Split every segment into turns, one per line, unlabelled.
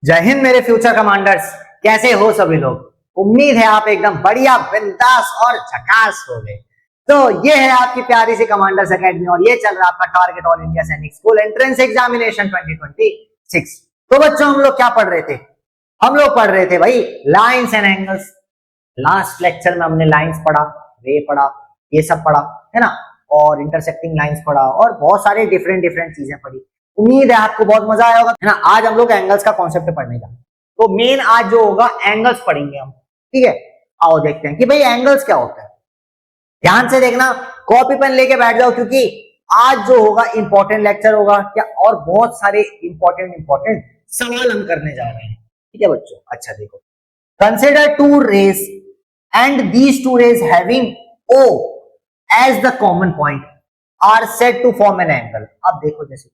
जय हिंद मेरे future commanders, कैसे हो सभी लोग। उम्मीद है आप एकदम बढ़िया बिंदास और झकास हो गए। तो ये है आपकी प्यारी सी कमांडर्स एकेडमी और ये चल रहा है आपका टारगेट ऑल इंडिया सैनिक स्कूल एंट्रेंस एग्जामिनेशन 2026। तो बच्चों हम लोग क्या पढ़ रहे थे? हम लोग पढ़ रहे थे भाई lines and angles. Last lecture में हमने लाइंस पढ़ा, रे पढ़ा, ये सब पढ़ा है ना, और इंटरसेक्टिंग लाइंस पढ़ा और बहुत सारे डिफरेंट डिफरेंट चीजें पढ़ी। उम्मीद है आपको बहुत मजा आया होगा है ना। आज हम लोग एंगल्स का कॉन्सेप्ट पढ़ने जा रहे हैं, तो मेन आज जो होगा एंगल्स पढ़ेंगे हम। ठीक है, आओ देखते हैं कि भाई एंगल्स क्या होता है। ध्यान से देखना, कॉपी पेन लेके बैठ जाओ क्योंकि आज जो होगा इंपॉर्टेंट लेक्चर होगा क्या, और बहुत सारे इंपॉर्टेंट सवाल हम करने जा रहे हैं। ठीक है बच्चों, अच्छा देखो, consider two rays and these two rays having O as the common point are said to form an angle। अब देखो, जैसे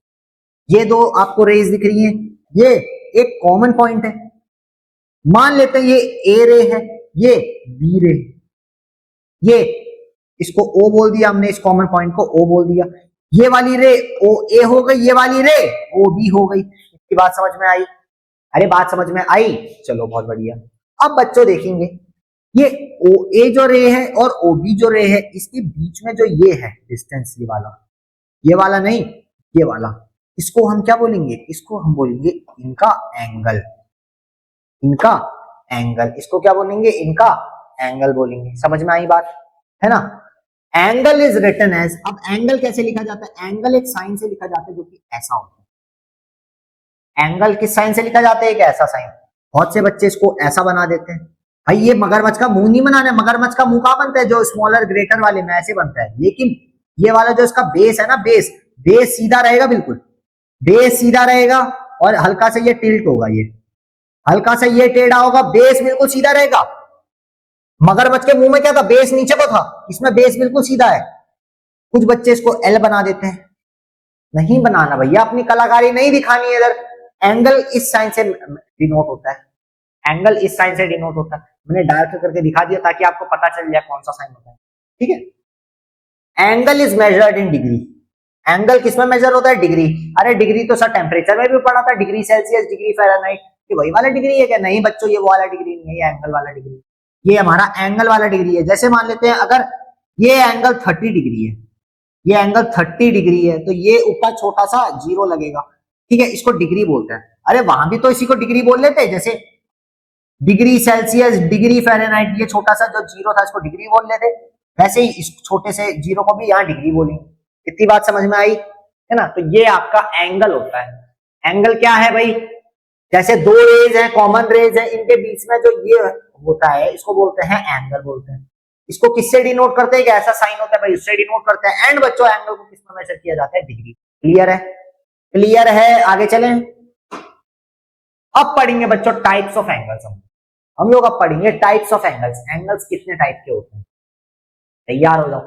ये दो आपको रेज दिख रही हैं, ये एक कॉमन पॉइंट है। मान लेते हैं ये ए रे है, ये बी रे, ये इसको O बोल दिया हमने, इस कॉमन पॉइंट को O बोल दिया। ये वाली रे ओ ए हो गई, ये वाली रे ओ बी हो गई। इसकी बात समझ में आई? अरे बात समझ में आई, चलो बहुत बढ़िया। अब बच्चों देखेंगे ये ओ ए जो रे है और ओ बी जो रे है, इसके बीच में जो ये है डिस्टेंस, ये वाला नहीं, ये वाला, इसको हम क्या बोलेंगे? इसको हम बोलेंगे इनका एंगल। इनका एंगल, इसको क्या बोलेंगे? इनका एंगल बोलेंगे। समझ में आई बात है ना। एंगल इज रिटन एज, अब एंगल कैसे लिखा जाता है? एंगल एक साइन से लिखा जाता है जो कि ऐसा होता है। एंगल किस साइन से लिखा जाता है? एक ऐसा साइन। बहुत से बच्चे इसको ऐसा बना देते हैं। भाई ये मगरमच्छ का मुंह नहीं बनाना है, मगरमच्छ का मुंह कहां बनता है? जो स्मॉलर ग्रेटर वाले में ऐसे बनता है। लेकिन ये वाला जो इसका बेस है ना, बेस सीधा रहेगा, बिल्कुल बेस सीधा रहेगा और हल्का सा ये टिल्ट होगा, ये हल्का सा ये टेढ़ा होगा, बेस बिल्कुल सीधा रहेगा। मगरमच्छ के मुंह में क्या था? बेस नीचे को था, इसमें बेस बिल्कुल सीधा है। कुछ बच्चे इसको एल बना देते हैं। नहीं बनाना भैया, अपनी कलाकारी नहीं दिखानी है इधर। एंगल इस साइन से डिनोट होता है, एंगल इस साइन से डिनोट होता है। मैंने डार्क करके दिखा दिया ताकि आपको पता चल जाए कौन सा साइन होता है। ठीक है, angle is measured in degree. Angle किसमें मेजर होता है? डिग्री। अरे डिग्री तो सर टेम्परेचर में भी पढ़ा था, डिग्री सेल्सियस, डिग्री फ़ारेनहाइट, ये वही वाला डिग्री है क्या? नहीं बच्चों, ये वो वाला डिग्री नहीं है, ये एंगल वाला डिग्री। ये हमारा एंगल वाला डिग्री है। जैसे मान लेते हैं अगर ये एंगल 30 डिग्री है, ये एंगल 30 डिग्री है, तो ये ऊपर छोटा सा जीरो लगेगा। ठीक है, इसको डिग्री बोलते हैं। अरे वहां भी तो इसी को डिग्री बोल लेते हैं, जैसे डिग्री सेल्सियस, डिग्री फ़ारेनहाइट, ये छोटा सा जो जीरो था इसको डिग्री बोल लेते, वैसे ही इस छोटे से जीरो को भी यहाँ डिग्री बोलेंगे। इतनी बात समझ में आई है ना। तो ये आपका एंगल होता है। एंगल क्या है भाई? जैसे दो रेज है, कॉमन रेज है, इनके बीच में जो ये होता है इसको बोलते हैं एंगल बोलते हैं। इसको किससे डिनोट करते हैं? ऐसा साइन होता है भाई, उससे डिनोट करते हैं। एंड बच्चों एंगल को किस में मेजर किया जाता है? डिग्री। क्लियर है? क्लियर है, आगे चलें। अब पढ़ेंगे बच्चों टाइप्स ऑफ एंगल्स। हम लोग अब पढ़ेंगे टाइप्स ऑफ एंगल्स। एंगल्स कितने टाइप के होते हैं? तैयार हो जाओ,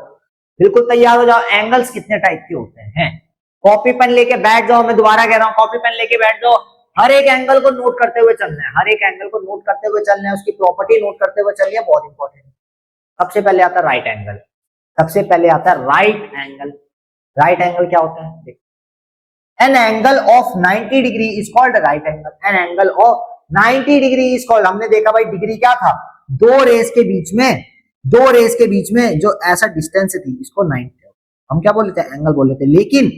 बिल्कुल तैयार हो जाओ। एंगल्स कितने टाइप के होते हैं? कॉपी पेन लेके बैठ जाओ, मैं दोबारा कह रहा हूं, कॉपी पेन लेके बैठ जाओ। हर एक एंगल को नोट करते हुए चलना है, हर एक एंगल को नोट करते हुए चलना है, उसकी प्रॉपर्टी नोट करते हुए चलिए, बहुत इंपॉर्टेंट है। सबसे पहले आता है राइट एंगल। सबसे पहले आता है राइट एंगल। राइट एंगल क्या होता है? देखो, an angle of 90 degree is called right angle। an angle of 90 degree is called, हमने देखा भाई डिग्री क्या था? दो रेस के बीच में जो ऐसा डिस्टेंस थी, इसको 90 हम क्या बोल लेते हैं? एंगल बोल लेते हैं। लेकिन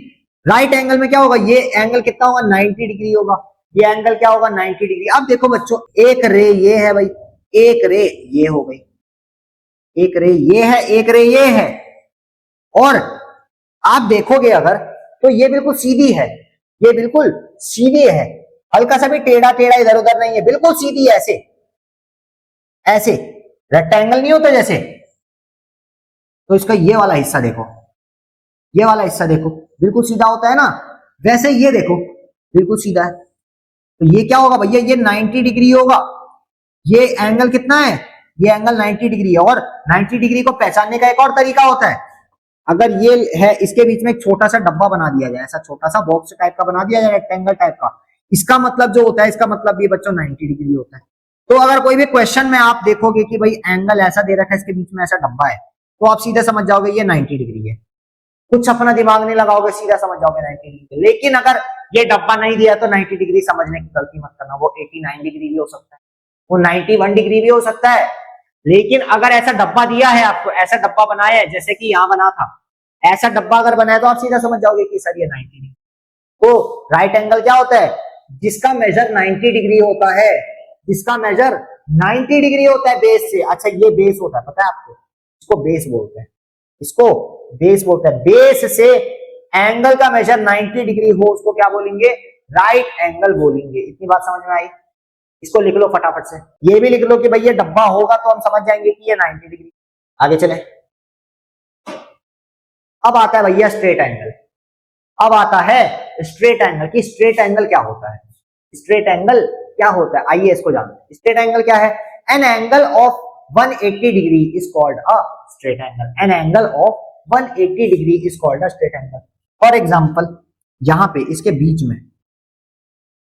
राइट एंगल में क्या होगा? ये एंगल कितना होगा? 90 डिग्री होगा। ये एंगल क्या होगा? 90 डिग्री। अब देखो बच्चों, एक रे ये है भाई, एक रे ये हो गई, एक रे ये है, एक रे ये है, और आप देखोगे अगर तो ये बिल्कुल सीधी है, ये बिल्कुल सीधी है, हल्का सा भी टेढ़ा टेढ़ा इधर उधर नहीं है, बिल्कुल सीधी है। ऐसे ऐसे रेक्टेंगल नहीं होता जैसे, तो इसका ये वाला हिस्सा देखो, ये वाला हिस्सा देखो, बिल्कुल सीधा होता है ना। वैसे ये देखो बिल्कुल सीधा है। तो ये क्या होगा भैया? ये 90 डिग्री होगा। ये एंगल कितना है? ये एंगल 90 डिग्री है। और 90 डिग्री को पहचानने का एक और तरीका होता है। अगर ये है, इसके बीच में एक छोटा सा डब्बा बना दिया जाए, ऐसा छोटा सा बॉक्स टाइप का बना दिया जाए, रेक्टेंगल टाइप का, इसका मतलब जो होता है, इसका मतलब ये बच्चों 90 डिग्री होता है। तो अगर कोई भी क्वेश्चन में आप देखोगे कि भाई एंगल ऐसा दे रखा है, इसके बीच में ऐसा डब्बा है, तो आप सीधे समझ जाओगे ये 90 डिग्री है। कुछ अपना दिमाग नहीं लगाओगे, सीधा समझ जाओगे 90 डिग्री। लेकिन अगर ये डब्बा नहीं दिया तो 90 डिग्री समझने की गलती मत करना, वो 89 डिग्री भी हो सकता है, वो 91 डिग्री भी हो सकता है। लेकिन अगर ऐसा डब्बा दिया है आपको, ऐसा डब्बा बनाया है जैसे कि यहाँ बना था, ऐसा डब्बा अगर बनाया तो आप सीधा समझ जाओगे कि सर ये 90 डिग्री। तो राइट एंगल क्या होता है? जिसका मेजर 90 डिग्री होता है, जिसका मेजर 90 डिग्री होता है बेस से। अच्छा ये बेस होता है, पता है आपको? इसको बेस बोलते हैं, इसको बेस बोलते हैं। बेस से एंगल का मेजर 90 डिग्री हो उसको क्या बोलेंगे? राइट एंगल बोलेंगे। इतनी बात समझ में आई? इसको लिख लो फटाफट से। ये भी लिख लो कि भाई ये डब्बा होगा तो हम समझ जाएंगे कि ये 90 डिग्री। आगे चले। अब आता है भैया स्ट्रेट एंगल। अब आता है स्ट्रेट एंगल की स्ट्रेट एंगल क्या होता है? स्ट्रेट एंगल क्या होता है, आइए इसको जानते हैं। स्ट्रेट एंगल क्या है? An angle of 180 degree is called a straight angle. An angle of 180 degree is called a straight angle. For example यहां पे इसके बीच में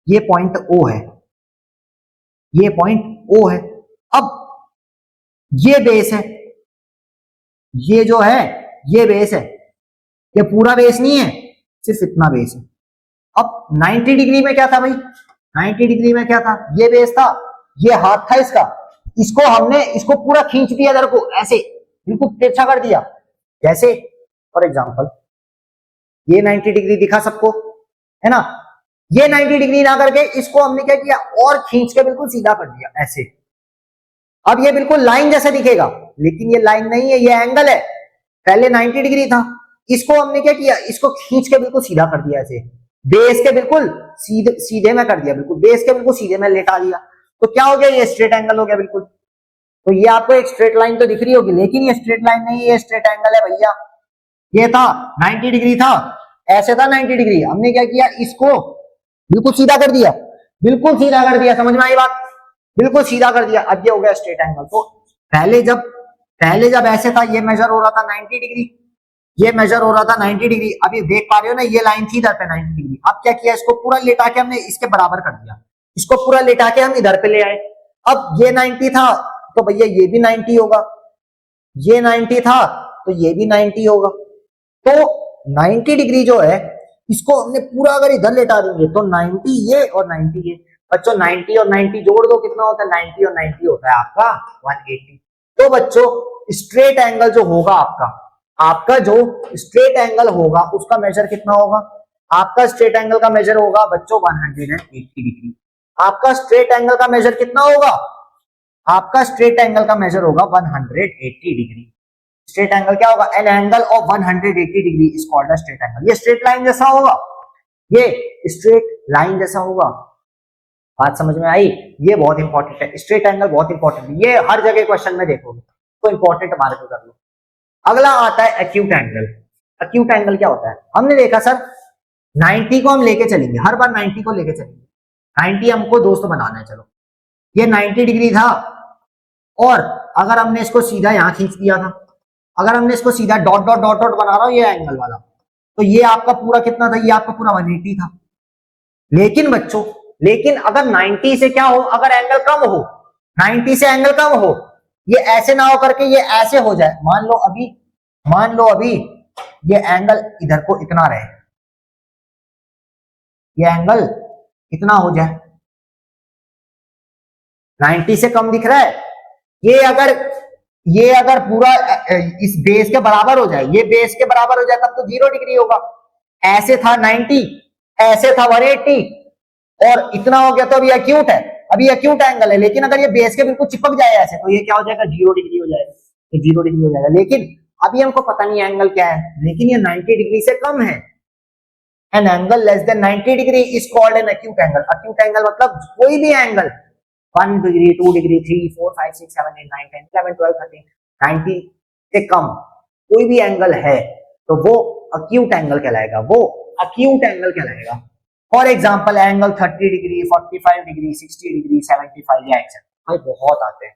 ये पॉइंट O है, ये पॉइंट O है। अब ये बेस है, ये जो है ये बेस है, ये पूरा बेस नहीं है, सिर्फ इतना बेस है। अब 90 डिग्री में क्या था भाई? 90 डिग्री में क्या था? ये बेस था, ये हाथ था इसका, इसको हमने इसको पूरा खींच दिया इधर को, ऐसे बिल्कुल तिरछा कर दिया। जैसे फॉर एग्जांपल ये 90 डिग्री दिखा सबको, है ना? ये 90 डिग्री ना करके इसको हमने क्या किया? और खींच के बिल्कुल सीधा कर दिया ऐसे। अब ये बिल्कुल लाइन जैसा दिखेगा, लेकिन ये लाइन नहीं है, ये एंगल है। पहले 90 डिग्री था, इसको हमने क्या किया? इसको खींच के बिल्कुल सीधा कर दिया ऐसे, बेस के बिल्कुल सीधे सीधे में कर दिया, बिल्कुल बेस के बिल्कुल सीधे में लेटा दिया। तो क्या हो गया? ये स्ट्रेट एंगल हो गया बिल्कुल। तो ये आपको एक स्ट्रेट लाइन तो दिख रही होगी, लेकिन ये स्ट्रेट लाइन नहीं है, ये स्ट्रेट एंगल है भैया। ये था 90 डिग्री था, ऐसे था 90 डिग्री, हमने क्या किया? इसको बिल्कुल सीधा कर दिया, बिल्कुल सीधा कर दिया। समझ में आई बात? बिल्कुल सीधा कर दिया, अब ये हो गया स्ट्रेट एंगल। तो पहले जब ऐसे था, ये मेजर हो रहा था 90 डिग्री, ये मेजर हो रहा था 90 डिग्री। अभी देख पा रहे हो ना, ये लाइन थी इधर पे 90 डिग्री। अब क्या किया? इसको पूरा लेटा के हमने इसके बराबर कर दिया, इसको पूरा लेटा के हम इधर पे ले आए। अब ये 90 था तो भैया ये भी 90 होगा, ये 90 था तो ये भी 90 होगा। तो 90 डिग्री जो है इसको हमने पूरा अगर इधर लेटा देंगे तो 90 ये और 90 ये। बच्चों 90 और 90 जोड़ दो, कितना होता है? 90 और 90 होता है आपका 180। तो बच्चों स्ट्रेट एंगल जो होगा आपका जो स्ट्रेट एंगल होगा उसका मेजर कितना होगा? आपका स्ट्रेट एंगल का मेजर होगा बच्चों 180 डिग्री। आपका स्ट्रेट एंगल का मेजर कितना होगा? आपका स्ट्रेट एंगल का मेजर होगा 180 डिग्री। स्ट्रेट एंगल क्या होगा? An angle of 180 degree is called a straight angle. ये स्ट्रेट लाइन जैसा होगा, ये स्ट्रेट लाइन जैसा होगा। बात समझ में आई? ये बहुत इंपॉर्टेंट है, स्ट्रेट एंगल बहुत इंपॉर्टेंट है, ये हर जगह क्वेश्चन में देखोगे तो इंपॉर्टेंट मार्क कर लो। अगला आता है एक्यूट एंगल। एक्यूट एंगल क्या होता है? हमने देखा सर 90 को हम लेके चलेंगे, हर बार 90 को लेके चलेंगे, 90 हमको दोस्त बनाना है। चलो ये 90 डिग्री था और अगर हमने इसको सीधा यहां खींच दिया था, अगर हमने इसको सीधा डॉट डॉट डॉट डॉट बना रहा हूं ये एंगल वाला, तो ये आपका पूरा कितना था? ये आपका पूरा 180 था। लेकिन बच्चों अगर 90 से क्या हो? अगर एंगल कम हो, 90 से एंगल कम हो, ये ऐसे ना हो करके ये ऐसे हो जाए। मान लो अभी ये एंगल इधर को इतना रहे, ये एंगल इतना हो जाए, 90 से कम दिख रहा है। ये अगर पूरा इस बेस के बराबर हो जाए, ये बेस के बराबर हो जाए तब तो 0 डिग्री होगा। ऐसे था 90, ऐसे था 180 और इतना हो गया तो अभी एक्यूट है, अभी एक्यूट एंगल है। लेकिन अगर ये बेस के बिल्कुल चिपक जाए ऐसे तो ये क्या हो जाएगा? 0 डिग्री हो जाएगा, ये 0 डिग्री हो जाएगा। लेकिन अभी हमको पता नहीं एंगल क्या है, लेकिन ये 90 डिग्री से कम है। An angle less than 90 degree is called an acute angle. Acute angle मतलब कोई भी एंगल 1 डिग्री 2 डिग्री 3 4 5 6 7 8 9 10 11 12 13 90 से कम कोई भी एंगल है तो वो एक्यूट एंगल कहलाएगा, वो एक्यूट एंगल कहलाएगा। For example angle 30 degree 45 degree 60 degree 75 या एक्सेट्रा। भाई बहुत आते हैं,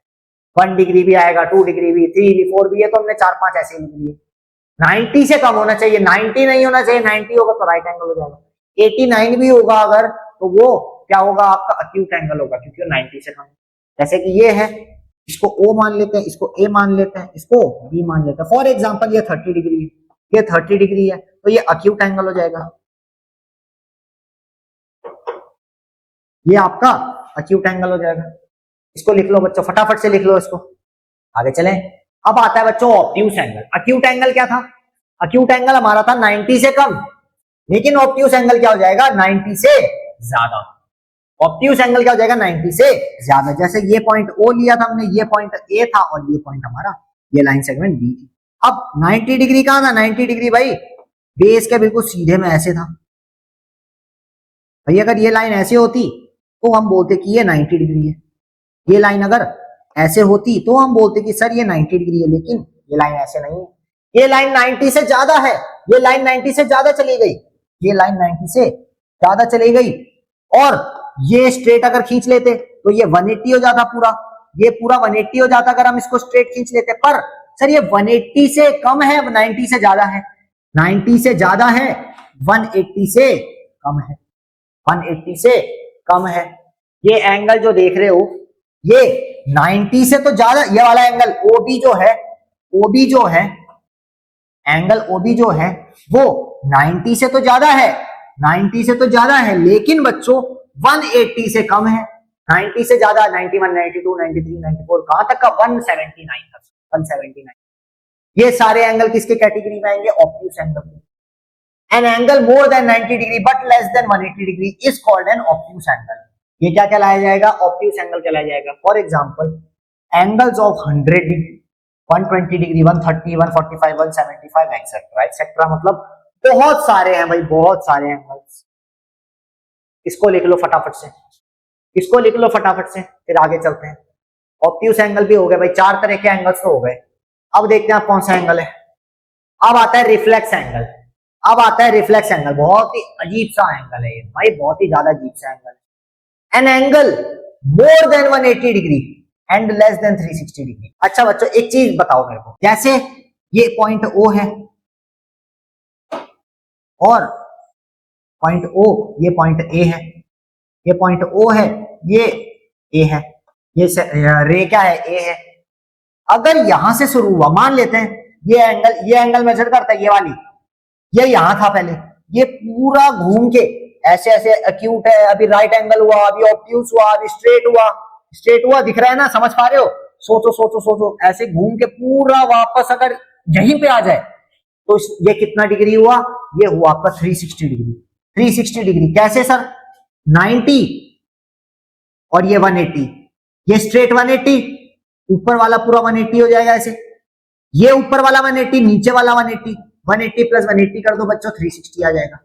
1 डिग्री भी आएगा, 2 डिग्री भी, 3 भी, 4 भी है, तो हमने 4-5 ऐसे लिख दिए। 90 से कम होना चाहिए, 90 नहीं होना चाहिए। 90 होगा तो राइट एंगल हो जाएगा, 89 भी होगा अगर तो वो क्या होगा? आपका एक्यूट एंगल होगा, क्योंकि वो 90 से कम है। जैसे कि ये है, इसको O मान लेते हैं, इसको A मान लेते हैं, इसको B मान लेते हैं। फॉर एग्जाम्पल ये 30 डिग्री, ये 30 डिग्री है, तो ये अक्यूट एंगल हो जाएगा, ये आपका अक्यूट एंगल हो जाएगा। इसको लिख लो बच्चों, फटाफट से लिख लो इसको, आगे चलें। अब आता है बच्चों ऑब्ट्यूस एंगल। अक्यूट एंगल क्या था? अक्यूट एंगल हमारा था 90 से कम, लेकिन ऑब्ट्यूस एंगल क्या हो जाएगा? 90 से ज्यादा। ऑब्ट्यूस एंगल क्या हो जाएगा? 90 से ज्यादा। जैसे ये पॉइंट ओ लिया था हमने, ये पॉइंट ए था और ये पॉइंट हमारा ये लाइन सेगमेंट बी थी। अब 90 डिग्री कहां था? 90 डिग्री भाई बेस के बिल्कुल सीधे में ऐसे था भाई। अगर ये लाइन ऐसे होती तो हम बोलते कि ये 90 डिग्री है, ये लाइन अगर ऐसे होती तो हम बोलते कि सर ये 90 डिग्री है, लेकिन ये लाइन ऐसे नहीं है, ये लाइन 90 से ज्यादा है, ये लाइन 90 से ज्यादा चली गई, ये लाइन 90 से ज्यादा चली गई। और ये स्ट्रेट अगर खींच लेते तो ये 180 हो जाता पूरा, ये पूरा 180 हो जाता अगर हम इसको स्ट्रेट खींच लेते। पर सर ये 180 से कम है, 90 से ज्यादा है, 90 से ज्यादा है, 180 से कम है, 180 से कम है। ये एंगल जो देख रहे हो ये 90 से तो ज्यादा, ये वाला एंगल OB जो है, OB जो है, एंगल OB जो है वो 90 से तो ज्यादा है, 90 से तो ज्यादा है, लेकिन बच्चों 180 से कम है। 90 से ज्यादा 91, 92, 93, 94, कहां तक का? 179 तक, 179। ये सारे एंगल किसके कैटेगरी में आएंगे? Obtuse angle. An angle more than 90 degree but less than 180 degree is called an obtuse angle. ये क्या कहलाया जाएगा? ऑब्ट्यूस एंगल कहलाया जाएगा। For example angles of 100 degree, 120 degree, 130, 145, 175 etcetera etcetera, मतलब बहुत सारे हैं भाई, बहुत सारे एंगल्स। इसको लिख लो फटाफट से, इसको लिख लो फटाफट से, फिर आगे चलते हैं। ऑब्ट्यूस एंगल भी हो गए भाई, 4 तरह के एंगल्स तो हो गए। अब देखते हैं आप कौन सा एंगल है। अब आता है रिफ्लेक्स एंगल। अब आता है रिफ्लेक्स एंगल, बहुत ही अजीब सा एंगल है ये भाई, बहुत ही ज्यादा अजीब सा angle. An angle more than 180 degree and less than 360 degree. अच्छा बच्चों एक चीज बताओ मेरे को, जैसे ये पॉइंट O है और पॉइंट O, ये पॉइंट A है, ये पॉइंट O है, ये A है, ये रे क्या है? A है। अगर यहां से शुरू हुआ, मान लेते हैं ये एंगल मेजर करता है, ये वाली, ये यहां था पहले, ये पूरा घूम के ऐसे ऐसे अक्यूट है, अभी राइट एंगल हुआ, अभी ऑब्ट्यूस हुआ, अभी स्ट्रेट हुआ, स्ट्रेट हुआ, दिख रहा है ना? समझ पा रहे हो? सोचो सोचो सोचो, ऐसे घूम के पूरा वापस अगर यहीं पे आ जाए तो ये कितना डिग्री हुआ? ये हुआ आपका 360 डिग्री। 360 डिग्री कैसे सर? 90 और ये 180, ये स्ट्रेट 180, ऊपर वाला पूरा 180 हो जाएगा ऐसे, ये ऊपर वाला 180, नीचे वाला 180, 180 प्लस 180 कर दो बच्चों 360 आ जाएगा,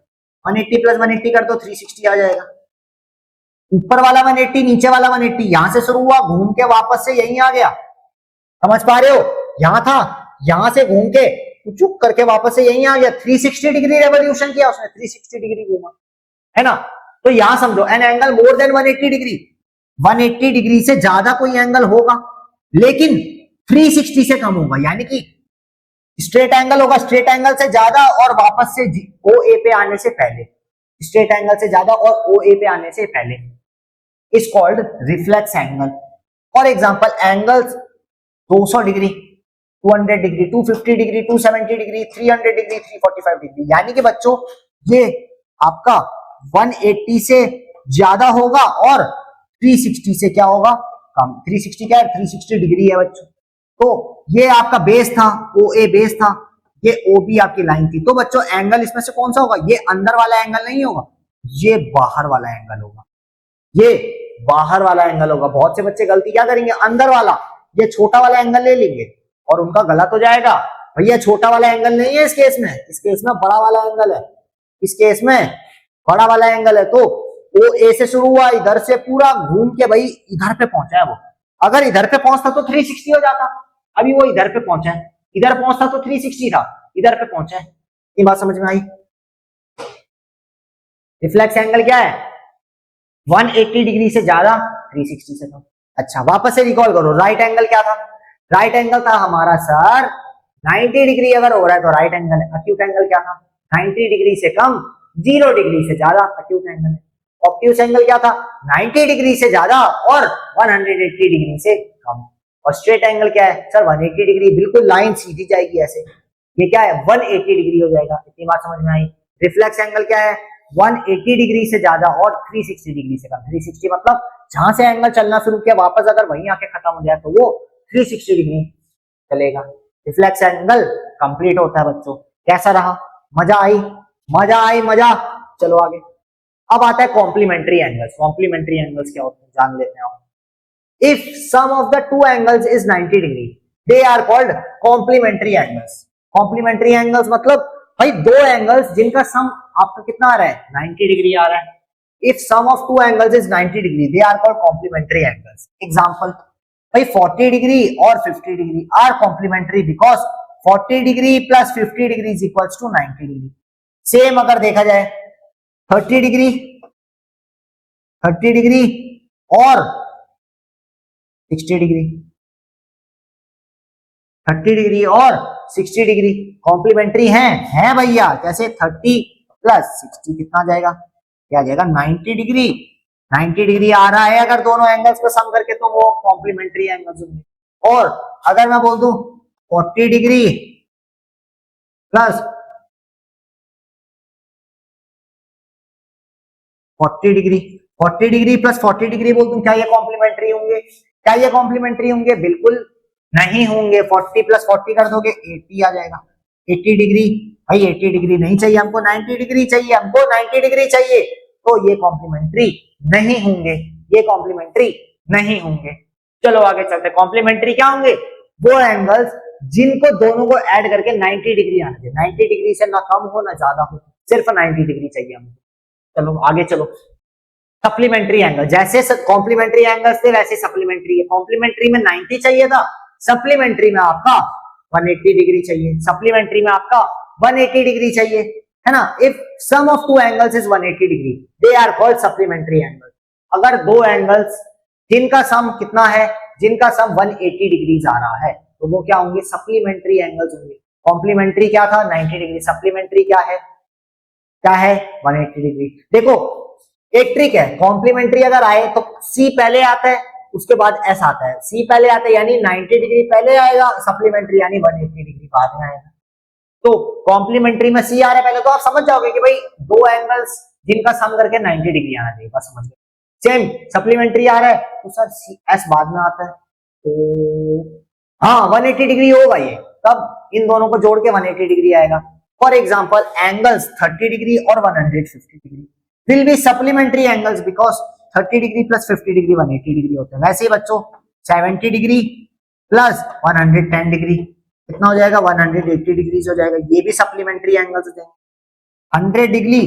180 प्लस 180 कर दो 360 आ जाएगा। ऊपर वाला 180, नीचे वाला 180, यहां से शुरू हुआ, घूम के वापस से यहीं आ गया। समझ पा रहे हो? यहां था, यहां से घूम के चुप करके वापस से यहीं आ गया। 360 डिग्री रेवोल्यूशन किया उसने, 360 डिग्री घूमा, है ना? तो यहां समझो an angle more than 180 degree, 180 degree से ज्यादा कोई एंगल होगा लेकिन 360 से कम होगा, यानी कि स्ट्रेट एंगल होगा स्ट्रेट एंगल से ज्यादा और वापस से OA पे आने से पहले, स्ट्रेट एंगल से ज्यादा और OA पे आने से पहले, is called reflex angle. For example angles 200 degree, 200 degree, 250 degree, 270 degree, 300 degree, 345 degree, यानी कि बच्चों ये आपका 180 से ज्यादा होगा और 360 से क्या होगा? कम। 360 क्या है? 360 डिग्री है बच्चों। तो ये आपका बेस था, OA बेस था, ये OB आपकी लाइन थी। तो बच्चों एंगल इसमें से कौन सा होगा? ये अंदर वाला एंगल नहीं होगा, ये बाहर वाला एंगल होगा, ये बाहर वाला एंगल होगा। बहुत से बच्चे गलती क्या करेंगे? अंदर वाला, ये छोटा वाला एंगल ले लेंगे और उनका गलत हो जाएगा। भैया छोटा वाला एंगल नहीं है इस केस में, इस केस में बड़ा वाला एंगल है, इस केस में बड़ा वाला एंगल है। तो OA से शुरू हुआ, इधर से पूरा घूम के भाई इधर पे पहुंचा है वो। अगर इधर पे पहुंचता तो 360 हो जाता, अभी वो इधर पे पहुंचा है, इधर पहुंचता तो 360 था, इधर पे पहुंचा है। ये बात समझ में आई? रिफ्लेक्स एंगल क्या है? 180 डिग्री से ज्यादा, 360 से कम। अच्छा वापस से रिकॉल करो, राइट एंगल क्या था? राइट एंगल था हमारा सर 90 डिग्री अगर हो रहा है तो राइट एंगल है। अक्यूट एंगल क्या था? 90 डिग्री से कम, 0 डिग्री से ज्यादा, अक्यूट एंगल है। ऑब्ट्यूस एंगल क्या था? 90 डिग्री से ज्यादा और 180 डिग्री से कम। और स्ट्रेट एंगल क्या है सर? 180 डिग्री, बिल्कुल लाइन सीधी जाएगी ऐसे, ये क्या है 180 डिग्री हो जाएगा। इतनी बात समझ में आई। रिफ्लेक्स एंगल क्या है 180 डिग्री से ज्यादा और 360 डिग्री से कम। 360 मतलब जहां से एंगल चलना शुरू किया वापस अगर वहीं आके खत्म हो जाए तो वो 360 डिग्री चलेगा। रिफ्लेक्स एंगल कंप्लीट होता है बच्चों। कैसा रहा, मजा आई, मजा आई, मजा। चलो आगे। अब आता है कॉम्प्लीमेंट्री एंगल्स। कॉम्प्लीमेंट्री एंगल्स क्या होते हैं जान लेते हैं। If sum of the two angles is 90 degree they are called complementary angles. Complementary angles मतलब भाई दो एंगल्स जिनका सम आपका कितना आ रहा है 90 डिग्री आ रहा है। If sum of two angles is 90 degree they are called complementary angles. Example भाई 40 डिग्री और 50 degree are complementary because 40 degree plus 50 degree is equals to 90 degree. Same अगर देखा जाए 30 डिग्री और 60 डिग्री, 30 डिग्री और 60 डिग्री कॉम्प्लीमेंट्री हैं भैया। कैसे 30 प्लस 60 कितना आ जाएगा, क्या आ जाएगा 90 डिग्री। 90 डिग्री आ रहा है अगर दोनों एंगल्स को सम करके तो वो कॉम्प्लीमेंट्री एंगल्स होंगे। और अगर मैं बोल दूं 40 degree plus 40 degree, 40 degree plus 40 degree बोल दूं, क्या ये कॉम्प्लीमेंट्री होंगे? क्या ये कॉम्प्लीमेंट्री होंगे? बिल्कुल नहीं होंगे। 40 प्लस 40 कर दोगे 80 आ जाएगा। 80 डिग्री भाई 80 डिग्री नहीं चाहिए हमको, 90 डिग्री चाहिए हमको, 90 डिग्री चाहिए। तो ये कॉम्प्लीमेंट्री नहीं होंगे, ये कॉम्प्लीमेंट्री नहीं होंगे। चलो आगे चलते। कॉम्प्लीमेंट्री क्या होंगे? वो एंगल्स जिनको दोनों को ऐड करके 90 डिग्री आना चाहिए। 90 डिग्री से ना कम हो ना ज्यादा हो, सिर्फ 90 डिग्री चाहिए हमको। चलो आगे चलो। सप्लीमेंट्री एंगल, जैसे कॉम्प्लीमेंट्री एंगल्स थे वैसे सप्लीमेंट्री है। कॉम्प्लीमेंट्री में 90 चाहिए था, सप्लीमेंट्री में आपका 180 डिग्री चाहिए। सप्लीमेंट्री में आपका 180 डिग्री चाहिए, है ना। If sum of two angles is 180 degree they are called supplementary angle. अगर दो एंगल्स जिनका सम कितना है, जिनका सम 180 डिग्रीज आ रहा है तो वो क्या होंगे? सप्लीमेंट्री एंगल्स होंगे। कॉम्प्लीमेंट्री क्या था 90 डिग्री, सप्लीमेंट्री क्या है? क्या है 180 डिग्री। देखो एक ट्रिक है, कॉम्प्लीमेंट्री अगर आए तो सी पहले आता है उसके बाद एस आता है। सी पहले आता है यानी 90 डिग्री पहले आएगा, सप्लीमेंट्री यानी 180 डिग्री बाद में आएगा। तो कॉम्प्लीमेंट्री में सी आ रहा है पहले तो आप समझ जाओगे कि भाई दो एंगल्स जिनका सम करके 90 डिग्री आना चाहिए, बस समझ गए। सेम सप्लीमेंट्री आ रहा है तो सर सी एस बाद में आता है, तो हाँ 180 डिग्री होगा ये, तब इन दोनों को जोड़ के 180 डिग्री आएगा। फॉर एग्जाम्पल एंगल्स 30 डिग्री और 150 degree will be supplementary angles because 30 degree plus 50 degree 180 degree होता है। वैसे ही बच्चों 70 डिग्री प्लस 110 डिग्री कितना हो जाएगा? 180 डिग्री हो जाएगा। ये भी सप्लीमेंट्री एंगल्स हो जाएंगे। 100 डिग्री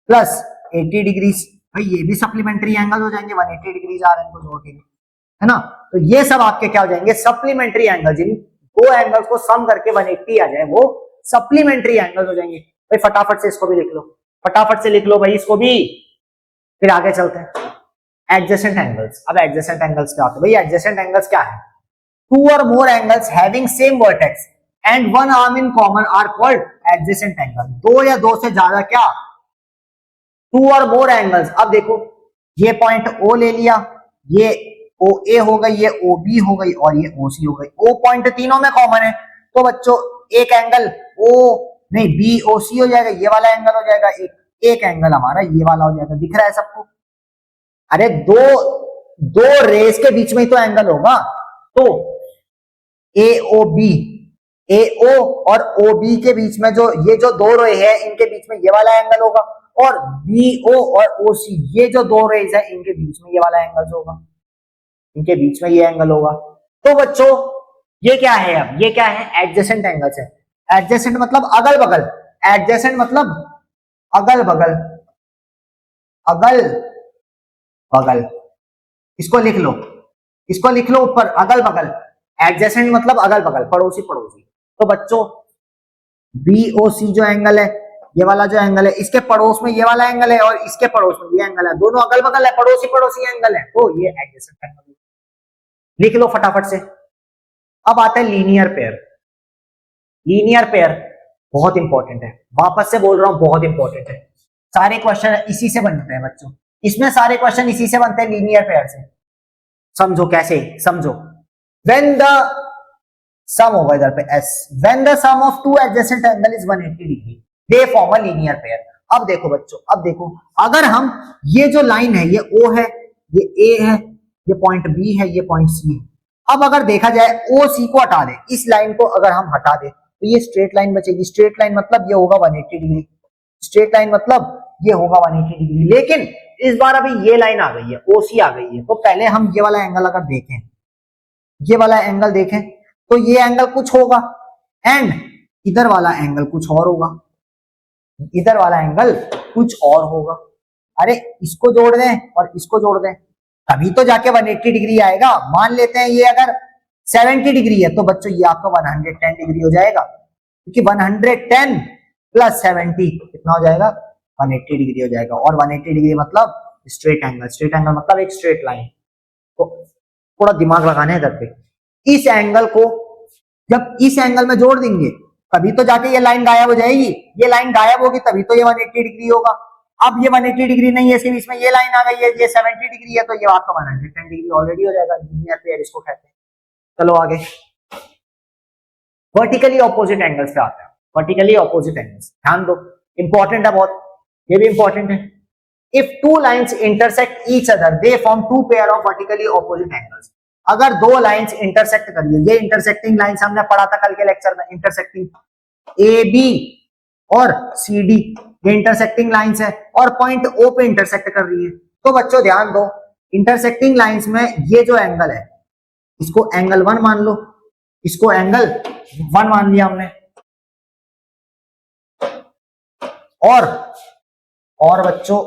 प्लस 80 डिग्री भाई ये भी सप्लीमेंट्री एंगल हो जाएंगे। 180 डिग्री आ रहे हैं इनको जोड़ के, है ना। तो ये सब आपके क्या हो जाएंगे? Supplementary angle. जिन दो एंगल्स को सम करके 180 आ जाए वो सप्लीमेंट्री एंगल्स हो जाएंगे। भाई फटाफट से इसको भी लिख लो, फटाफट से लिख लो भाई इसको भी, फिर आगे चलते हैं। Adjacent angles. अब एडजेसेंट एंगल्स क्या होते हैं? भाई एडजेसेंट एंगल्स क्या है? टू और more angles having same vertex and one arm in common are called adjacent angle. दो या दो से ज्यादा क्या? टू और मोर एंगल्स। अब देखो ये पॉइंट O ले लिया, ये OA हो गई, ये OB हो गई और ये OC हो गई। O पॉइंट तीनों में कॉमन है तो बच्चों एक एंगल BOC हो जाएगा, ये वाला एंगल हो जाएगा। एक एंगल हमारा ये वाला हो जाएगा। दिख रहा है सबको? अरे दो रेस के बीच में ही तो एंगल होगा, तो AO और OB के बीच में जो ये जो दो रे है इनके बीच में ये वाला एंगल होगा, और BO और OC ये जो दो रेज है इनके बीच में ये वाला एंगल होगा, इनके बीच में ये एंगल होगा। तो बच्चों ये क्या है? अब ये क्या है? एडजेसेंट एंगल्स है। एडजेसेंट मतलब अगल बगल, एडजेसेंट मतलब अगल बगल, अगल बगल। इसको लिख लो, इसको लिख लो ऊपर, अगल बगल। एडजेसेंट मतलब अगल बगल, पड़ोसी पड़ोसी। तो बच्चों BOC जो एंगल है, ये वाला जो एंगल है, इसके पड़ोस में ये वाला एंगल है और इसके पड़ोस में ये एंगल है, दोनों अगल बगल है, पड़ोसी पड़ोसी एंगल है, तो ये एडजेसेंट एंगल। लिख लो फटाफट से। अब आता है लीनियर पेयर। लीनियर पेयर बहुत इंपॉर्टेंट है, वापस से बोल रहा हूं बहुत इंपॉर्टेंट है। सारे क्वेश्चन इसी से बनते हैं बच्चों, इसमें सारे क्वेश्चन इसी से बनते हैं, लीनियर पेयर से। समझो कैसे, समझो। व्हेन द सम होगा इधर पे s, when the sum of two adjacent angle is 180 degree they form a linear pair। अब देखो बच्चों, अब देखो, अगर हम ये जो लाइन है ये O है, ये A है, ये पॉइंट B है, ये पॉइंट C है। अब अगर देखा जाए OC को हटा दे, इस लाइन को अगर हम हटा दे तो ये स्ट्रेट लाइन बचेगी। स्ट्रेट लाइन मतलब ये होगा 180 डिग्री, स्ट्रेट लाइन मतलब ये होगा 180 डिग्री। लेकिन इस बार अभी ये लाइन आ गई है, OC आ गई है, तो पहले हम ये वाला एंगल अगर देखें, ये वाला एंगल देखें तो ये एंगल कुछ होगा एंड इधर वाला एंगल कुछ और होगा, इधर वाला एंगल कुछ और होगा। अरे इसको जोड़ दें और इसको जोड़ दें तभी तो जाके 180 डिग्री आएगा। मान लेते हैं ये अगर 70 डिग्री है तो बच्चों ये आपका 110 डिग्री हो जाएगा, क्योंकि 110 प्लस 70 कितना हो जाएगा, 180 डिग्री हो जाएगा। और 180 डिग्री मतलब स्ट्रेट एंगल, स्ट्रेट एंगल मतलब एक स्ट्रेट लाइन। तो थोड़ा दिमाग लगाना है इधर पे, इस एंगल को जब इस एंगल में जोड़ देंगे तभी तो जाके ये लाइन गायब हो जाएगी। ये लाइन गायब होगी तभी तो ये 180 डिग्री होगा। अब ये 180 डिग्री नहीं है, इसके बीच में ये लाइन आ गई है, ये 70 डिग्री है, तो ये आपका 110 डिग्री ऑलरेडी हो जाएगा। लीनियर पेयर इसको कहते हैं। चलो आगे वर्टिकली ऑपोजिट एंगल्स पे आते हैं। वर्टिकली ऑपोजिट एंगल्स ध्यान दो, इंपॉर्टेंट है बहुत, ये भी इंपॉर्टेंट है। If two lines intersect each other they form two pair of vertically opposite angles. अगर दो लाइंस इंटरसेक्ट करिए, ये इंटरसेक्टिंग लाइंस हमने पढ़ा था कल के लेक्चर में, इंटरसेक्टिंग ए बी और सी डी, ये इंटरसेक्टिंग लाइंस है और पॉइंट ओ पे इंटरसेक्ट कर रही है। तो बच्चों ध्यान दो, इंटरसेक्टिंग लाइंस में ये जो एंगल है इसको एंगल 1 मान लो, इसको एंगल 1 मान लिया हमने, और बच्चों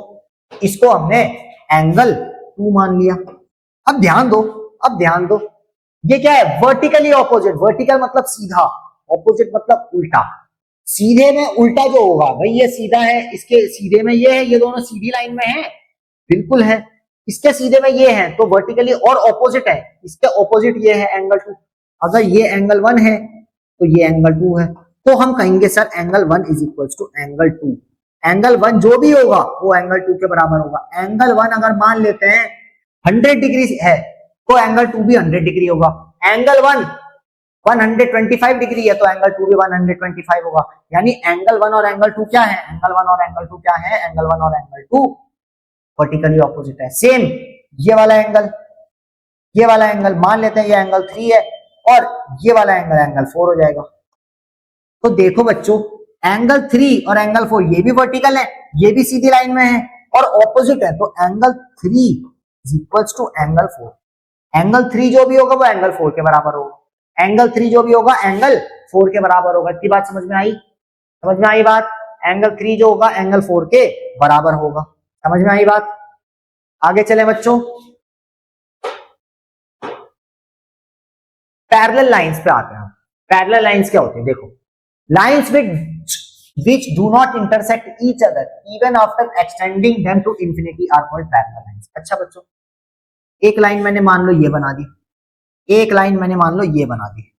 इसको हमने एंगल 2 मान लिया। अब ध्यान दो, अब ध्यान दो, ये क्या है, वर्टिकली ऑपोजिट। वर्टिकल मतलब सीधा, ऑपोजिट मतलब उल्टा। सीधे में उल्टा जो होगा भाई, ये सीधा है, इसके सीधे में ये है, ये दोनों सीधी लाइन में है, बिल्कुल है। इसके सीधे में ये है तो वर्टिकली, और ऑपोजिट है, इसके ऑपोजिट ये है एंगल 2। अगर ये एंगल 1 है तो ये एंगल 2 है, तो हम कहेंगे sir angle 1 is equal to angle 2। Angle 1 जो भी होगा वो एंगल 2 के बराबर होगा। एंगल 1 अगर मान लेते हैं 100 डिग्री है तो एंगल 2 भी 100 डिग्री होगा। एंगल 1 125 डिग्री है तो एंगल 2 भी 125 होगा। यानी एंगल 1 और एंगल 2 क्या है, एंगल 1 और एंगल 2 क्या है, एंगल 1 और एंगल 2 वर्टिकली ऑपोजिट है। सेम ये वाला एंगल मान लेते हैं ये एंगल 3 है और ये वाला एंगल 4 हो जाएगा। तो देखो बच्चों, एंगल 3 और एंगल 4 ये भी वर्टिकल है, ये भी सीधी लाइन में है और ऑपोजिट है, तो angle 3 is equals to angle 4। Angle 3 जो भी होगा वो एंगल 4 के बराबर होगा। एंगल 3 जो भी होगा एंगल 4 के बराबर होगा। इतनी बात समझ में आई? समझ में आई बात? एंगल 3 जो होगा एंगल 4 के बराबर होगा। समझ में आई बात? आगे चले बच्चों, पैरेलल लाइंस पे आते हैं। पैरेलल लाइंस क्या होती है? देखो, lines which do not intersect each other even after extending them to infinity are called parallel lines। अच्छा बच्चों, एक लाइन मैंने मान लो ये बना दी, एक लाइन मैंने मान लो ये बना दी।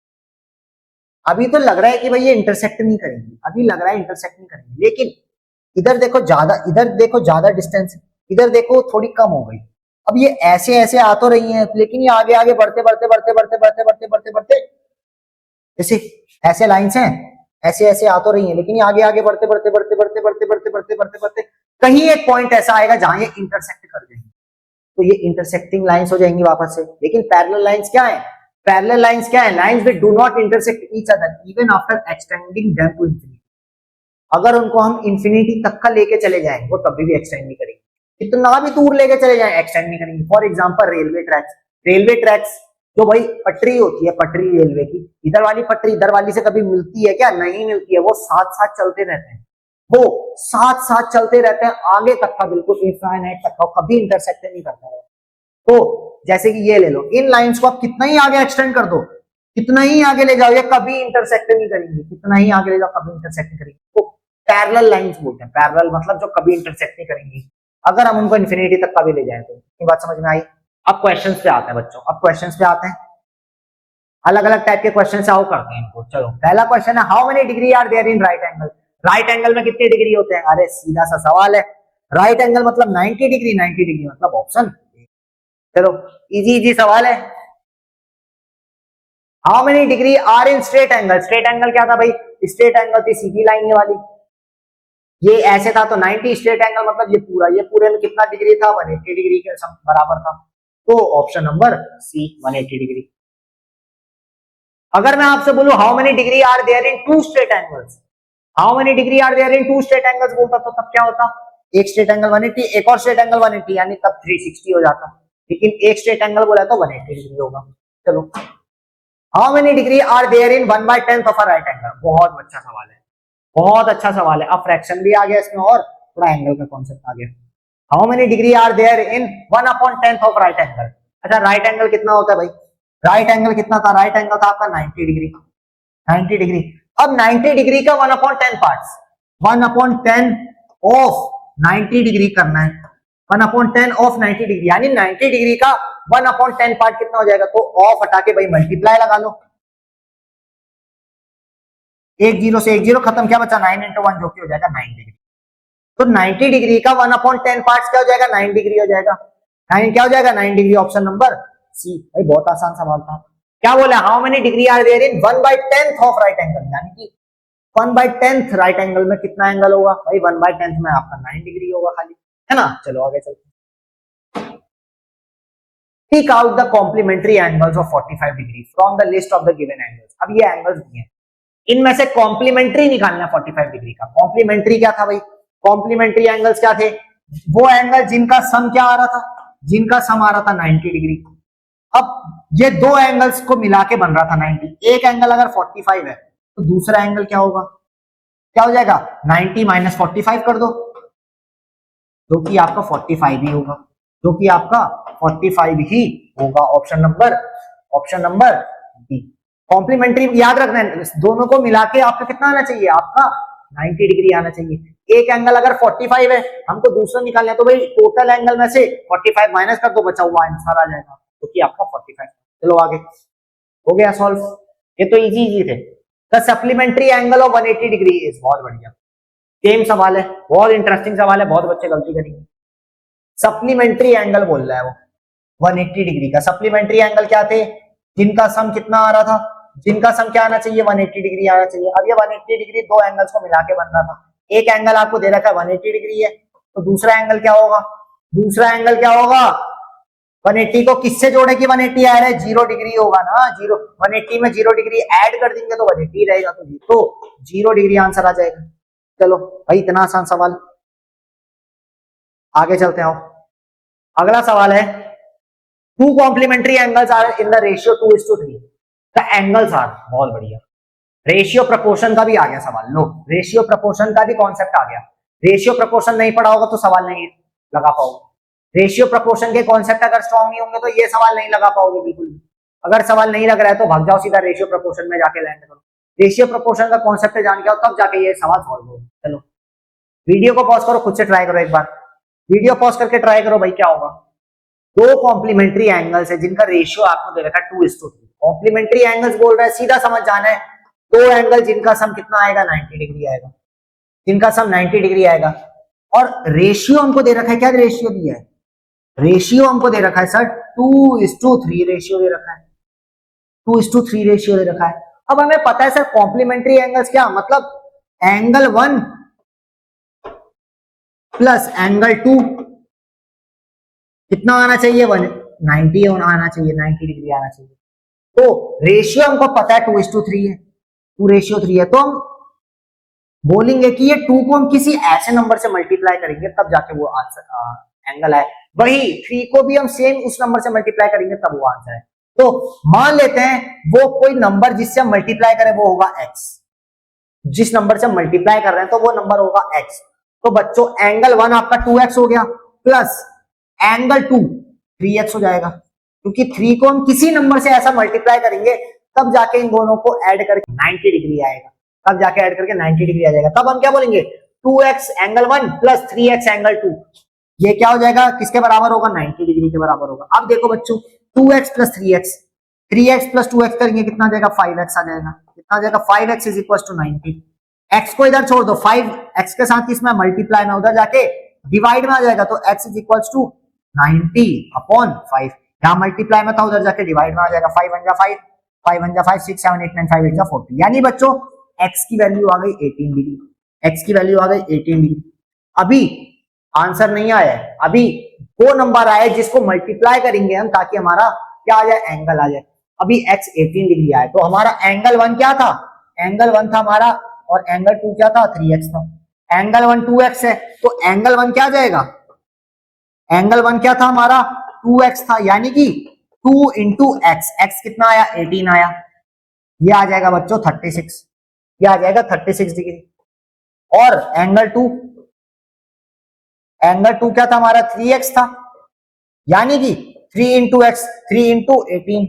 अभी तो लग रहा है कि भाई ये इंटरसेक्ट नहीं करेंगी, अभी लग रहा है इंटरसेक्ट नहीं करेंगी, लेकिन इधर देखो ज्यादा, इधर देखो ज्यादा डिस्टेंस, इधर देखो थोड़ी कम हो गई। अब ये ऐसे ऐसे आ तो रही हैं, लेकिन ये आगे आगे बढ़ते बढ़ते बढ़ते बढ़ते बढ़ते बढ़ते बढ़ते बढ़ते जैसे ऐसे लाइंस हैं, ऐसे ऐसे आ तो रही हैं, लेकिन ये आगे आगे बढ़ते बढ़ते बढ़ते बढ़ते बढ़ते बढ़ते बढ़ते बढ़ते बढ़ते कहीं एक पॉइंट ऐसा आएगा जहां ये इंटरसेक्ट कर देंगे, तो ये इंटरसेक्टिंग लाइंस हो जाएंगी वापस से। लेकिन पैरेलल लाइंस क्या है? पैरेलल लाइंस क्या है? Lines which do not intersect each other even after extending them to infinity. अगर उनको हम इंफिनिटी तक का लेके चले जाएं वो तभी भी एक्सटेंड नहीं करेंगे, कितना भी दूर लेके चले जाएं एक्सटेंड नहीं करेंगे। For example railway tracks, railway tracks जो भाई पटरी होती है, पटरी रेलवे की, इधर वाली पटरी इधर वाली से कभी मिलती है क्या? नहीं मिलती है। वो साथ साथ चलते रहते हैं, वो साथ साथ चलते रहते हैं आगे तक का, बिल्कुल इनफाइनाइट तक का, कभी इंटरसेक्ट नहीं करता है। तो जैसे कि ये ले लो, इन लाइंस को आप कितना ही आगे एक्सटेंड कर दो, कितना ही आगे ले जाओ, ये कभी इंटरसेक्ट नहीं करेंगे, कितना ही आगे ले जाओ कभी इंटरसेक्ट नहीं करेंगे। तो पैरेलल लाइंस बोलते हैं, पैरेलल मतलब जो कभी इंटरसेक्ट नहीं करेंगी, अगर हम उनको इन्फिनिटी तक कभी ले जाए तो। ये बात समझ में आई? अब क्वेश्चंस पे आते हैं बच्चों, अब क्वेश्चंस पे आते हैं। अलग अलग टाइप के क्वेश्चन सॉल्व करते हैं इनको। चलो पहला क्वेश्चन है, how many degree are there in right angle? Right angle में कितने डिग्री होते हैं? अरे सीधा सा सवाल है, राइट एंगल मतलब 90 डिग्री, 90 डिग्री मतलब ऑप्शन। चलो इजी इजी सवाल है। How many degree are in straight angle, straight angle क्या था भाई, स्ट्रेट एंगल थी सीधी लाइन ये वाली, ये ऐसे था तो 90 स्ट्रेट एंगल मतलब ये पूरे में कितना डिग्री था, 180 डिग्री के बराबर था। तो ऑप्शन नंबर सी 180 डिग्री। अगर मैं आपसे बोलूं how many degree are there in two straight angles, how many degree are there in two straight angles बोलता तो तब क्या होता, एक स्ट्रेट एंगल 180 एक और स्ट्रेट एंगल 180 यानी तब 360 हो जाता, लेकिन एक स्ट्रेट एंगल बोला तो 180 डिग्री होगा। चलो how many degree are there in 1/10 of a right angle, बहुत अच्छा सवाल है, बहुत अच्छा सवाल है। अब फ्रैक्शन भी आ गया इसमें और थोड़ा एंगल का कॉन्सेप्ट आ गया। How many degree are there in 1/10 of right angle. अच्छा राइट एंगल कितना होता है भाई, राइट एंगल कितना था, राइट एंगल था आपका 90 डिग्री, 90 डिग्री। अब 90 डिग्री का 1/10 पार्ट्स, 1/10 ऑफ 90 डिग्री करना है, 1/10 ऑफ 90 डिग्री यानी 90 डिग्री का 1/10 पार्ट कितना हो जाएगा, तो ऑफ हटा के भाई मल्टीप्लाई लगा लो, एक जीरो से एक जीरो खत्म, क्या बचा 9 × 1 जो कि हो जाएगा 9 डिग्री। तो 90 डिग्री का 1/10 पार्ट्स क्या हो जाएगा, 9 डिग्री हो जाएगा, 9 क्या हो जाएगा 9 डिग्री, ऑप्शन नंबर सी। भाई बहुत आसान सवाल था। क्या बोला, how many degree are there in 1/10 of right angle, यानी कि 1/10 राइट एंगल में कितना एंगल होगा भाई, 1/10 में आपका 9 डिग्री होगा खाली, है ना। चलो आगे चलते हैं। Tick out the complementary angles of 45 degree from the list of the given angles. अब ये एंगल्स दिए हैं, इनमें से कॉम्प्लीमेंट्री निकालना 45 डिग्री का। कॉम्प्लीमेंट्री क्या था भाई, कॉम्प्लीमेंट्री एंगल्स क्या थे, वो एंगल जिनका सम क्या आ रहा था, जिनका सम आ रहा था 90 डिग्री। अब ये दो एंगल्स को मिला के बन रहा था 90, एक एंगल अगर 45 है तो दूसरा एंगल क्या होगा, क्या हो जाएगा 90 - 45 कर दो, जो कि आपका 45 ही होगा, जो कि आपका 45 ही होगा। Option number D. कॉम्प्लीमेंट्री याद रखना है, दोनों को मिला के आपका कितना आना चाहिए, आपका 90 डिग्री आना चाहिए। एक एंगल अगर 45 है, हमको दूसरा निकालना है, तो भाई टोटल एंगल में से 45 माइनस कर दो, बचा हुआ आंसर आ जाएगा, जो कि आपका 45। चलो आगे, हो गया सॉल्व, ये तो इजी थे। The supplementary angle of 180 degree is, बहुत बढ़िया, सेम सवाल है, बहुत इंटरेस्टिंग सवाल है, बहुत बच्चे गलती करेंगे। सप्लीमेंट्री एंगल बोल रहा है वो 180 डिग्री का। सप्लीमेंट्री एंगल क्या थे, जिनका सम कितना आ रहा था, जिनका सम क्या आना चाहिए 180 डिग्री आना चाहिए। अब ये 180 डिग्री दो एंगल्स को मिला के बन रहा था, एक एंगल आपको दे रखा है 180 डिग्री है, तो दूसरा एंगल क्या होगा, दूसरा एंगल क्या होगा, 180 को किससे जोड़े कि 180 आ रहा है, 0 डिग्री होगा ना, 0 180 में 0 डिग्री ऐड कर देंगे तो 180 रहेगा, तो 0 डिग्री आंसर आ जाएगा। चलो भाई इतना आसान सवाल, आगे चलते हैं। अगला सवाल है, two complementary angles are in the ratio 2:3, the angles are, बहुत बढ़िया, रेशियो प्रपोर्शन का भी आ गया सवाल, लो रेशियो प्रपोर्शन का भी कॉन्सेप्ट आ गया। रेशियो प्रपोर्शन नहीं पढ़ा होगा तो सवाल नहीं लगा पाओगे, रेशियो प्रपोर्शन के कॉन्सेप्ट अगर स्ट्रॉन्ग नहीं होंगे तो ये सवाल नहीं लगा पाओगे बिल्कुल भी। अगर सवाल नहीं लग रहा है तो भाग जाओ सीधा रेशियो प्रपोर्शन में जाके लैंड करो, रेशियो प्रपोर्शन का कॉन्सेप्ट जान के आओ तब जाके ये सवाल सॉल्व हो। चलो वीडियो को पॉज करो, खुद से ट्राई करो एक बार, वीडियो पॉज करके ट्राई करो भाई क्या होगा। दो कॉम्प्लीमेंट्री एंगल्स है जिनका रेशियो आपको दे रखा है 2:3, कॉम्प्लीमेंट्री एंगल्स बोल रहा है, सीधा समझ जाना है, दो एंगल जिनका सम कितना आएगा 90 डिग्री आएगा, जिनका सम 90 डिग्री आएगा, और रेशियो हमको दे रखा है, क्या रेशियो दिया है, रेशियो हमको दे रखा है सर 2:3 रेशियो दे रखा है, 2:3 रेशियो दे रखा है। अब हमें पता है सर कॉम्प्लीमेंट्री एंगल्स क्या मतलब, एंगल 1 प्लस एंगल 2 कितना आना चाहिए, 190 आना चाहिए, 90 डिग्री आना चाहिए। तो रेशियो हमको पता है 2:3 है, 2:3 है, तो हम बोलेंगे कि ये 2 को हम किसी ऐसे नंबर से मल्टीप्लाई करेंगे तब जाके वो आंसर एंगल है, वही 3 को भी हम सेम उस नंबर से मल्टीप्लाई करेंगे तब वो आंसर है। तो मान लेते हैं वो कोई नंबर जिससे हम मल्टीप्लाई करें वो होगा x, जिस नंबर से हम मल्टीप्लाई कर रहे हैं तो वो नंबर होगा x। तो बच्चों एंगल 1 आपका 2x हो गया, प्लस एंगल 2 3x हो जाएगा, क्योंकि 3 को हम किसी नंबर से ऐसा मल्टीप्लाई करेंगे तब जाके इन दोनों को ऐड करके 90 डिग्री आएगा, तब जाके ऐड करके 90 डिग्री आ जाएगा। तब हम क्या बोलेंगे 2x angle 1 plus 3x angle 2, ये क्या हो जाएगा, किसके बराबर होगा 90 डिग्री के बराबर होगा। अब देखो बच्चों 2x plus 3x plus 2x करेंगे कितना जाएगा 5x आ जाएगा, कितना जाएगा 5x is equal to 90। x को इधर छोड़ दो, 5x के साथ इसमें मल्टीप्लाई में उधर जाके डिवाइड में आ जाएगा, तो x इज इक्वल टू 90/5, यहां मल्टीप्लाई में था उधर जाके डिवाइड में आ जाएगा, 5 1 जा 5 5 1 जा 5 6 7 8 9 5 8 जा 40, यानी बच्चों x की वैल्यू आ गई 18 डिग्री, x की वैल्यू आ गई 18 डिग्री। अभी आंसर नहीं आया है, अभी वो नंबर आए जिसको मल्टीप्लाई करेंगे हम ताकि हमारा क्या आ जाए, एंगल आ जाए। अभी x 18 डिग्री आए तो हमारा एंगल 1 क्या था, एंगल 1 था हमारा, और एंगल 2 क्या था, 3x था। एंगल 1 2x है तो एंगल 1 क्या जाएगा, एंगल 1 क्या था हमारा 2x था, यानी कि 2 इंटू एक्स, एक्स कितना आया 18 आया, ये आ जाएगा बच्चों 36, ये आ जाएगा 36 डिग्री। और एंगल 2, एंगल 2 क्या था हमारा 3x था, यानी कि 3 इंटू एक्स, 3 इंटू 18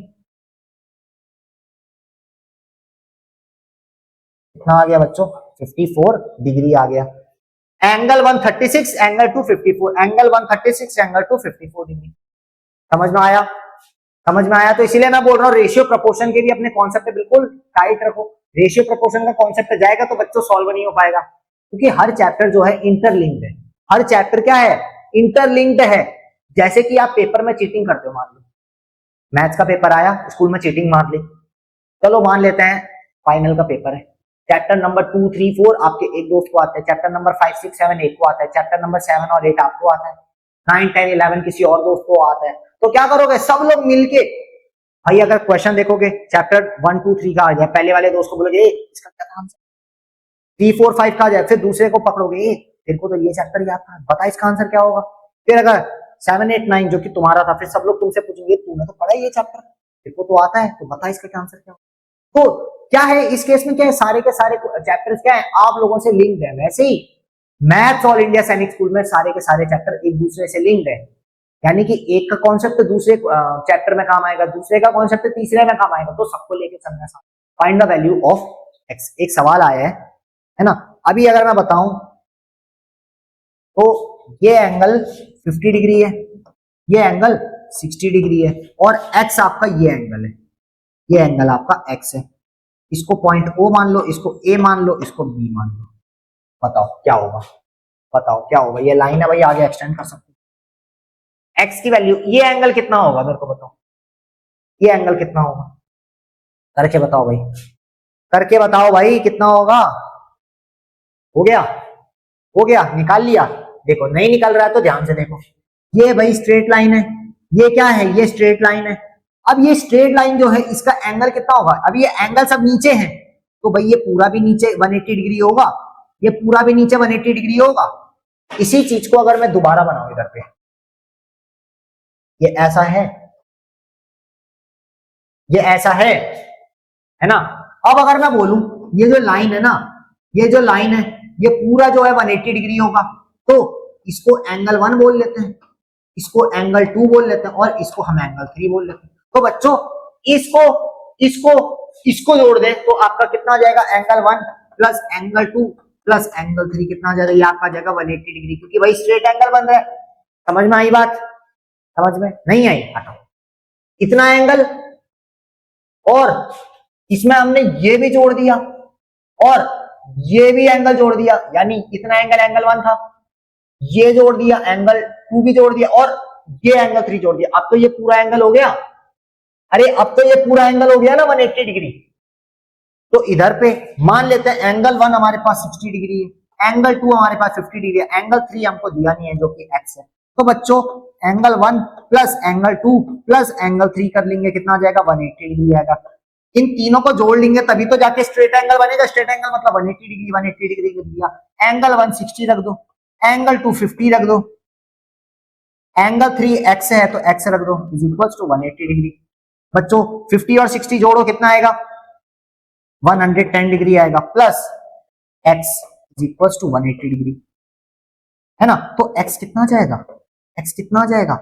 कितना आ गया बच्चों 54 डिग्री आ गया। Angle 1 36, angle 2 54, angle 1 36, angle 2 54 degree. समझ में आया, समझ में आया। तो इसीलिए मैं बोल रहा हूँ रेशियो प्रोपोर्शन के भी अपने कॉन्सेप्ट बिल्कुल टाइट रखो। रेशियो प्रोपोर्शन का कॉन्सेप्ट जाएगा तो बच्चों सॉल्व नहीं हो पाएगा, क्योंकि हर चैप्टर जो है इंटरलिंक्ड है, हर चैप्टर क्या है, इंटरलिंक्ड है। जैसे कि आप पेपर में चीटिंग करते हो, मान लो मैथ्स का पेपर आया, स्कूल में चीटिंग मार ली, चलो मान लेते हैं फाइनल का पेपर है, चैप्टर नंबर 2 3 4 आपके एक दोस्त को आता है, चैप्टर नंबर 5 6 7 8 को आता है, चैप्टर नंबर 7 और 8 आपको आता है, 9 10 11 किसी और दोस्त को आता है। तो क्या करोगे, सब लोग मिलके, भाई अगर क्वेश्चन देखोगे चैप्टर 1 2 3 का आ जाए, पहले वाले दोस्त को बोलोगे इसका क्या था आंसर, 3 4 5 का आ जाए, फिर दूसरे को पकड़ोगे तेरे को तो ये चैप्टर याद था, बता इसका आंसर क्या होगा। फिर अगर 7 8 9 जो कि तुम्हारा था, फिर सब लोग तुमसे पूछेंगे तूने तो पढ़ा ये चैप्टर, तेरे को तो आता है, तो बता इसका क्या आंसर क्या होगा। तो क्या है इस केस में, क्या है सारे के सारे चैप्टर्स क्या है आप लोगों से लिंक्ड है। वैसे ही मैथ्स ऑल इंडिया सैनिक स्कूल में सारे के सारे चैप्टर एक दूसरे से लिंक्ड है, यानी कि एक का कॉन्सेप्ट दूसरे चैप्टर में काम आएगा, दूसरे का कॉन्सेप्ट तीसरे में काम आएगा, तो सबको लेके चलना है। Find the value of x, एक सवाल आया है ना। अभी अगर मैं बताऊं तो ये एंगल 50 डिग्री है, ये एंगल 60 डिग्री है, और एक्स आपका ये एंगल है, ये एंगल आपका एक्स है। इसको पॉइंट ओ मान लो, इसको ए मान लो, इसको बी मान लो, बताओ क्या होगा, बताओ क्या होगा। ये लाइन है भाई, आगे एक्सटेंड कर सकते हो। एक्स की वैल्यू, ये एंगल कितना होगा मेरे को बताओ, ये एंगल कितना होगा, करके बताओ भाई, करके बताओ भाई कितना होगा। हो गया, हो गया, निकाल लिया। देखो नहीं निकल रहा है तो ध्यान से देखो, ये भाई स्ट्रेट लाइन है, ये क्या है, ये स्ट्रेट लाइन है। अब ये स्ट्रेट लाइन जो है इसका एंगल कितना होगा, अब ये एंगल सब नीचे है तो भाई ये पूरा भी नीचे 180 डिग्री होगा, ये पूरा भी नीचे 180 डिग्री होगा। इसी चीज को अगर मैं दोबारा बनाऊं इधर पे, ये ऐसा है, ये ऐसा है ना। अब अगर मैं बोलूं ये जो लाइन है ना, ये जो लाइन है ये पूरा जो है 180 डिग्री होगा, तो इसको एंगल 1 बोल लेते हैं, इसको एंगल 2 बोल लेते हैं, और इसको हम एंगल 3 बोल लेते हैं। तो बच्चों इसको इसको इसको जोड़ दें तो आपका कितना आ जाएगा, angle 1 plus angle 2 plus angle 3 कितना आ जाएगा, ये आपका जाएगा 180 डिग्री, क्योंकि भाई स्ट्रेट एंगल बन रहा है। समझ में आई बात, समझ में नहीं आई, हटाओ इतना एंगल, और इसमें हमने ये भी जोड़ दिया और ये भी एंगल जोड़ दिया, यानी इतना एंगल एंगल 1 था, ये जोड़ दिया, एंगल 2 भी जोड़ दिया, और ये एंगल 3 जोड़ दिया। अब तो ये पूरा एंगल हो गया, अरे अब तो ये पूरा एंगल हो गया ना 180 डिग्री। तो इधर पे मान लेते हैं एंगल 1 हमारे पास 60 डिग्री है, एंगल 2 हमारे पास 50 डिग्री है, एंगल 3 हमको दिया नहीं है जो कि एक्स है। तो बच्चों angle 1 plus angle 2 plus angle 3 कर लेंगे, कितना आ जाएगा 180 डिग्री आएगा। इन तीनों को जोड़ लेंगे तभी तो जाके स्ट्रेट एंगल बनेगा, स्ट्रेट एंगल मतलब 180 डिग्री, 180 डिग्री कर दिया। एंगल 1 60 रख दो, एंगल 2 50 रख दो, एंगल 3 एक्स है तो एक्स रख दो, इज इक्वल टू 180 डिग्री। बच्चों 50 और 60 जोड़ो कितना आएगा, 110 डिग्री आएगा, plus x is equal to 180 degree, है ना। तो एक्स कितना आ जाएगा, एक्स कितना आ जाएगा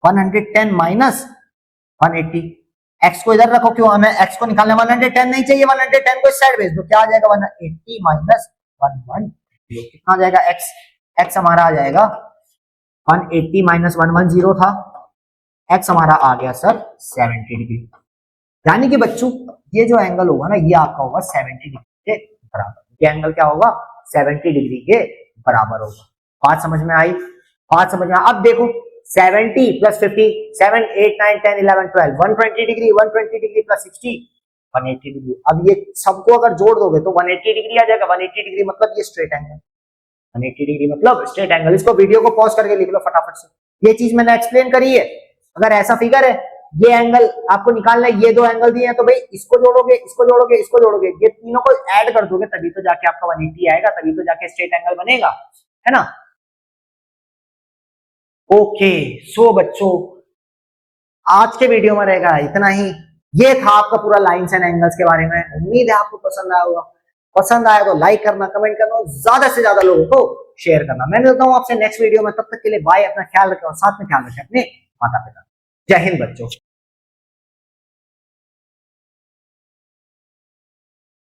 110 माइनस 180। एक्स को इधर रखो, क्यों हमें एक्स को निकालना, 110 नहीं चाहिए, 110 को इस साइड भेज दो, क्या आ जाएगा 180 माइनस 110, कितना आ जाएगा एक्स, एक्स हमारा आ जाएगा 180 माइनस 110 था, एक्स हमारा आ गया सर 70 डिग्री। यानी कि बच्चों ये जो एंगल होगा ना ये आपका होगा 70 डिग्री के बराबर, ये एंगल क्या होगा 70 डिग्री के बराबर होगा। बात समझ में आई, बात समझ में आई। अब देखो 70 plus 50, 7 8 9 10 11 12, 120 degree, 120 degree plus 60 180 degree. अब ये सबको अगर जोड़ दोगे तो 180 डिग्री आ जाएगा। 180 डिग्री मतलब ये स्ट्रेट एंगल, 180 डिग्री मतलब स्ट्रेट एंगल। इसको वीडियो को पॉज करके लिख लो फटाफट से, ये चीज मैंने एक्सप्लेन करी है। अगर ऐसा फिगर है, ये एंगल आपको निकालना है, ये दो एंगल दिए हैं, तो भाई इसको जोड़ोगे, इसको जोड़ोगे, इसको जोड़ोगे, ये तीनों को ऐड कर दोगे तभी तो जाके आपका 180 आएगा, तभी तो जाके स्ट्रेट एंगल बनेगा, है ना। ओके, सो बच्चों आज के वीडियो में रहेगा इतना ही। ये था आपका पूरा लाइंस एंड एंगल्स के बारे में। उम्मीद है आपको पसंद आया होगा। पसंद आया तो लाइक करना, कमेंट करना, ज्यादा से ज्यादा लोगों को शेयर करना। मैं मिलता हूं आपसे नेक्स्ट वीडियो में, तब तक के लिए बाय। अपना ख्याल रखें और साथ में ख्याल रखें अपने माता पिता। जय हिंद बच्चों।